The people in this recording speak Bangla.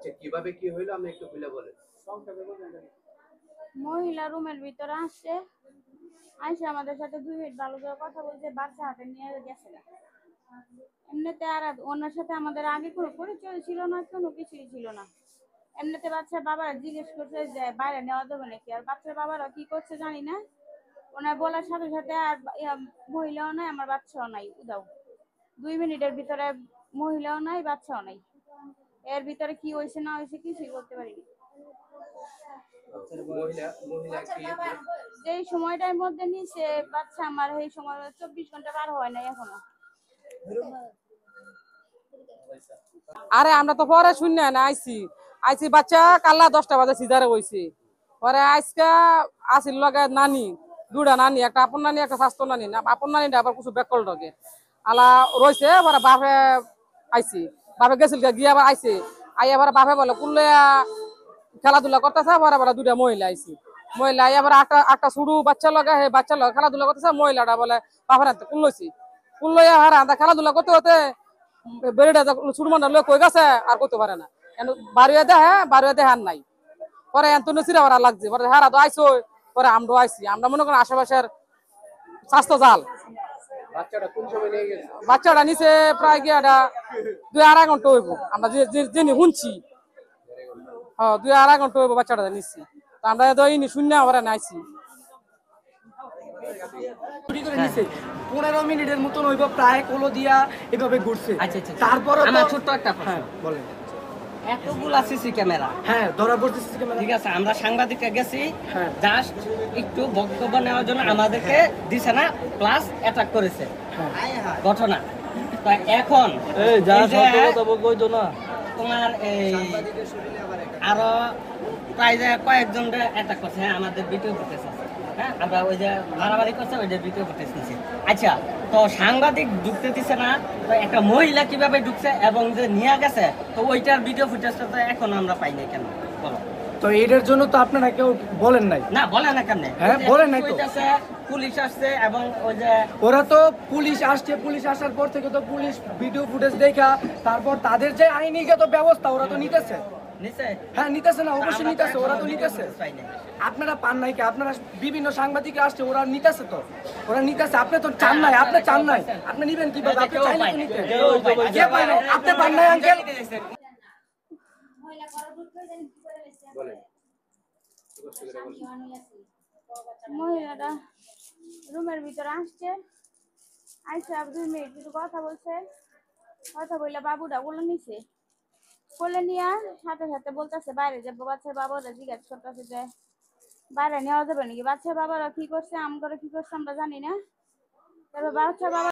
আচ্ছা কিভাবে কি হইলো আমি একটু খুলে বলেন। মহিলা রুমের ভিতরে আসছে, আইসে আমাদের সাথে 2 মিনিট ভালো করে কথা বলছে, বাচ্চা হাতে নিয়ে গেছে। এমনিতে আর ওনার সাথে আমাদের আগে কোনো পরিচয় ছিল না, কোনো কিছুই ছিল না। এমনিতে বাচ্চার বাবারা জিজ্ঞেস করছে যে বাইরে নেওয়া যাবে নাকি, আর বাচ্চার বাবারা কি করছে জানি না, ওনার বলার সাথে সাথে আর মহিলাও নাই, আমার বাচ্চাও নাই, উদাও 2 মিনিটের ভিতরে মহিলাও নাই, বাচ্চাও নাই। এর ভিতরে কি হয়েছে না হয়েছে কিছুই বলতে পারিনি। মহিলা মহিলা কি যেই সময়টার মধ্যে নিছে বাচ্চা আমার, এই সময় 24 ঘন্টা পার হয় নাই এখনো। আরে আমরা তো পরে শুনি না আইছি আইছি বাচ্চা কাল্লা 10টা বাজে সিজারে হইছে। পরে আজকে আসিল লগে নানি, দুটা নানি, একটা আপন নানি একটা স্বাস্থ্য নানি, না আপন নানিটা আবার কিছু বেকল ডগে আলা রয়েছে। পরে বাপে আইছি, বাপে গেছিল গিয়ে আবার আইছে, আই আবার বাপে বলে কুললে খেলাধুলা করতেছে। পরে আবার দুটা মহিলা আইছি, মহিলা আবার একটা শুরু বাচ্চা লগে হে বাচ্চা লগে খেলাধুলা করতেছে। মহিলাটা বলে বাপের হাতে কুল্লইছি, কুল্লইয়া হারা খেলাধুলা করতে হতে বেড়ে ছোট মানুষ লোক কই গেছে আর করতে পারে না, বাড়িয়ে দেহার নাই। পরে এন্তনো চিরা ওরা লাগছে, পরে হারা তো আইসো। পরে আমরা আইসি, আমরা মনে করেন আশেপাশের স্বাস্থ্য জাল। বাচ্চাটা কোন সময় নিয়ে গেছে? বাচ্চাটা নিচে প্রায় গিয়ে 2-2.5 ঘন্টা হইব, আমরা যিনি শুনছি। হ্যাঁ 2-2.5 ঘন্টা হইব বাচ্চাটা নিচ্ছি, তো আমরা তো ইনি শূন্য ওরা নাইছি। 15 মিনিটের মতন হইব প্রায়, কোলো দিয়া এভাবে ঘুরছে। আচ্ছা আচ্ছা, তারপর আমার ছোট্ট একটা প্রশ্ন। হ্যাঁ বলেন। এতগুলা সিসি ক্যামেরা, হ্যাঁ ধরা পড়ছে সিসি ক্যামেরা। ঠিক আছে, আমরা সাংবাদিকরা গেছি হ্যাঁ। জাস্ট একটু বক্তব্য নেওয়ার জন্য, আমাদেরকে দিছে না, প্লাস অ্যাটাক করেছে ঘটনা। তো এখন এই যে তোমার এই আরো প্রায় যে কয়েকজন অ্যাটাক করছে, হ্যাঁ আমাদের ভিডিও ফুটেজ আছে, হ্যাঁ আমরা ওই যে মারামারি করছে ওই যে ভিডিও ফুটেজ নিছি। আচ্ছা, তো সাংবাদিক ঢুকতে দিছে না, তো একটা মহিলা কিভাবে ঢুকছে এবং যে নিয়ে গেছে, তো ওইটার ভিডিও ফুটেজটা তো এখন আমরা পাই নাই কেন বলো? তো এটার জন্য তো আপনারা কেউ বলেন নাই? না বলে না কেমনে? হ্যাঁ বলেন নাই তো। পুলিশ আসছে এবং ওই যে ওরা তো পুলিশ আসছে, পুলিশ আসার পর থেকে তো পুলিশ ভিডিও ফুটেজ দেখা তারপর তাদের যে আইনিগত ব্যবস্থা ওরা তো নিতেছে। নিচে হ্যাঁ নিতেছে না, অবশ্যই নিতেছে, ওরা তো নিতেছে। পাই নাই। আপনারা পান নাই কি? আপনারা বিভিন্ন সাংবাদিক আসছে, ওরা নিতেছে তো, ওরা নিতেছে। আপনি তো চান নাই, আপনি চান নাই, আপনি নিবেন কিভাবে? আপনি চাইলে তো নিতে। কে পায় নাই? আপনি পান নাই আঙ্কেল? বলেন। মহিলাটা রুমের ভিতরে আসছে, আইসে 2 মিনিট কিছু কথা বলছে, কথা বললে বাবুটা বলে নিছে, বলে নিয়ে সাথে সাথে বলতেছে বাইরে যাবো। বাচ্চার বাবারা জিজ্ঞাসা করতেছে যে বাইরে নেওয়া যাবে নাকি, বাচ্চার বাবারা কি করছে, আম করে কি করছে আমরা জানি না। তবে বাচ্চার বাবা